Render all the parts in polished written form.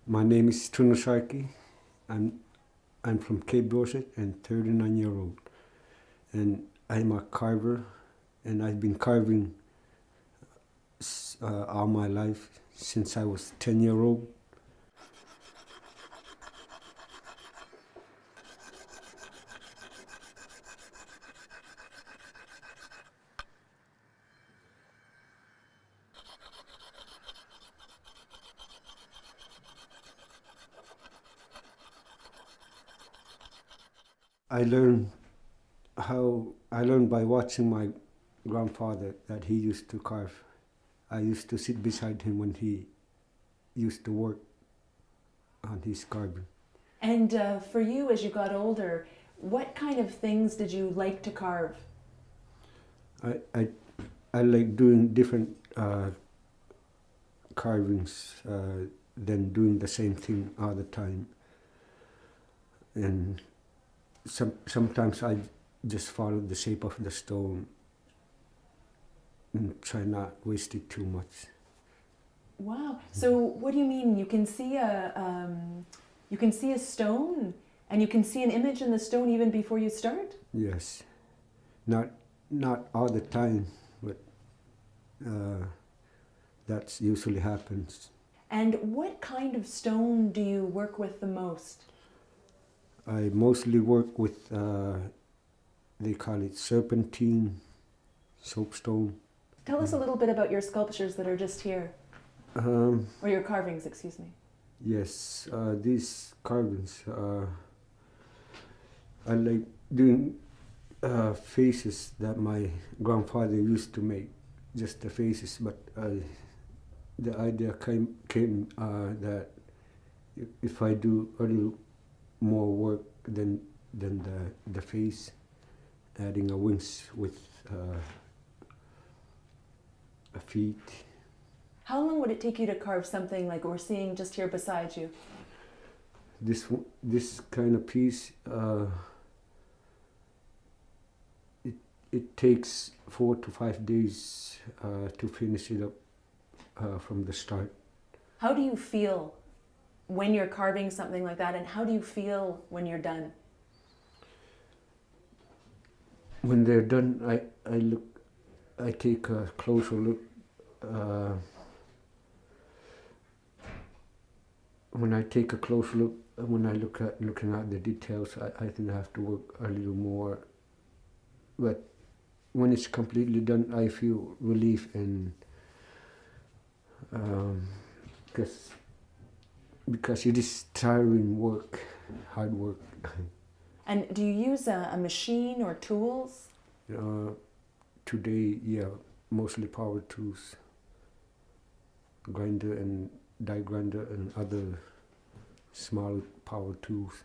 My name is Toonoo Sharky. I'm from Cape Dorset and 39-year-old. And I'm a carver, and I've been carving all my life since I was 10-year-old. I learned by watching my grandfather that he used to carve. I used to sit beside him when he used to work on his carving. And for you, as you got older, what kind of things did you like to carve? I like doing different carvings than doing the same thing all the time. And sometimes I just follow the shape of the stone and try not waste it too much. Wow. So what do you mean? You can see a stone, and you can see an image in the stone even before you start? Yes. Not all the time, but that usually happens. And what kind of stone do you work with the most? I mostly work with, they call it serpentine, soapstone. Tell us a little bit about your sculptures that are just here. Or your carvings, excuse me. Yes, these carvings, I like doing faces that my grandfather used to make, just the faces, but the idea came that if I do a little more work than the face, adding a wings with a feet. How long would it take you to carve something like we're seeing just here beside you? This kind of piece, it takes 4 to 5 days to finish it up from the start. How do you feel when you're carving something like that, and how do you feel when you're done? When they're done, I take a closer look. When I take a close look, when I looking at the details, I think I have to work a little more. But when it's completely done, I feel relief, and because it is tiring work, hard work. And do you use a machine or tools? Today, yeah, mostly power tools, grinder and die grinder and other small power tools.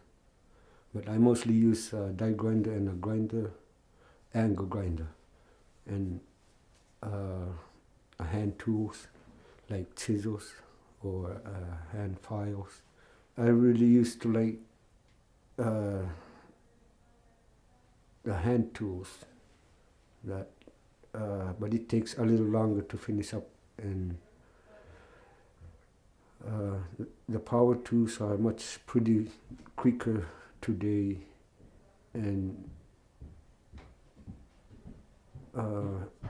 But I mostly use a die grinder and a grinder, angle grinder, and hand tools like chisels or hand files. I really used to like the hand tools, but it takes a little longer to finish up, and the power tools are pretty quicker today, and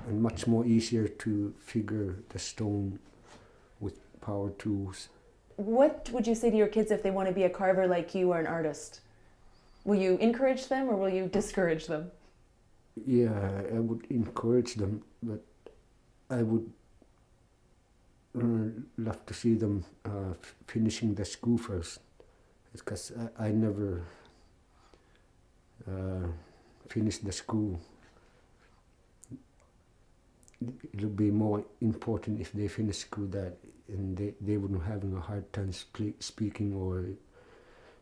much more easier to figure the stone with power tools. What would you say to your kids if they want to be a carver like you or an artist? Will you encourage them or will you discourage them? Yeah, I would encourage them, but I would love to see them finishing the school first, because I never finished the school. It would be more important if they finish school, that and they wouldn't having a hard time speaking or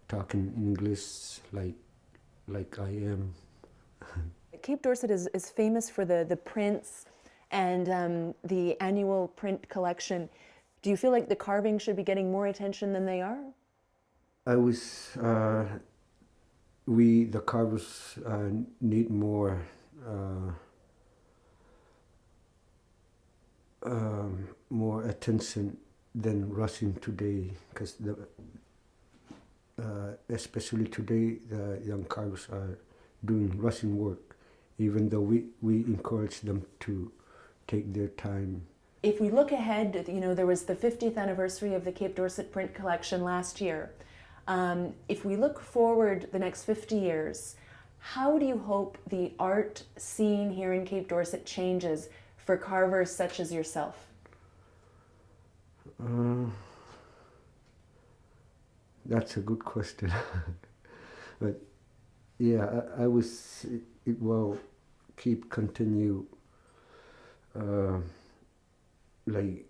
talking English like I am. Cape Dorset is famous for the prints and the annual print collection. Do you feel like the carving should be getting more attention than they are? We, the carvers, need more more attention than rushing today, because especially today the young carvers are doing rushing work, even though we encourage them to take their time. If we look ahead, you know, there was the 50th anniversary of the Cape Dorset print collection last year. If we look forward the next 50 years, how do you hope the art scene here in Cape Dorset changes for carvers such as yourself? That's a good question. But yeah, I was, it will continue like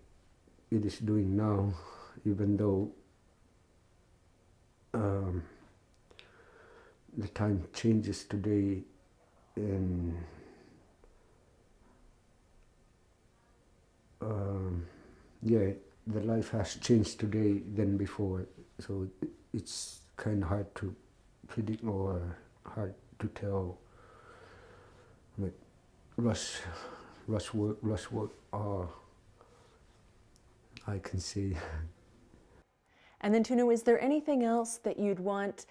it is doing now, even though the time changes today, and yeah, the life has changed today than before, so it's kind of hard to predict or hard to tell. But rush work, I can see. And then Toonoo, is there anything else that you'd want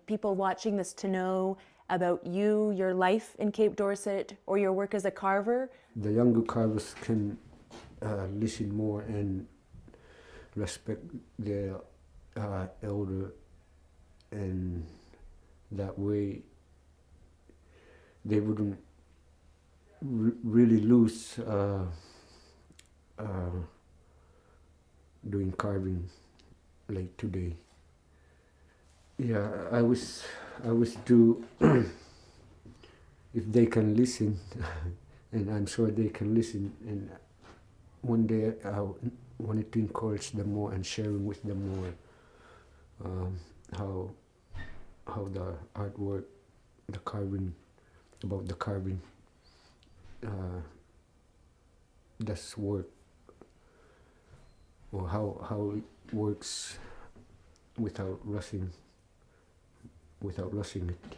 people watching this to know about you, your life in Cape Dorset, or your work as a carver? The younger carvers can listen more and respect their elder, and that way they wouldn't really lose doing carving like today. Yeah, I wish to if they can listen, and I'm sure they can listen, and one day I wanted to encourage them more and sharing with them more how the artwork, the carving, about the carving does work, or how it works without rushing it.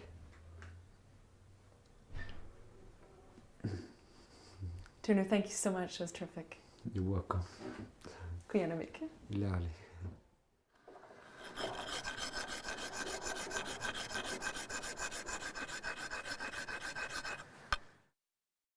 Toonoo, thank you so much. It was terrific. You're welcome. Kuyanamik. Lali.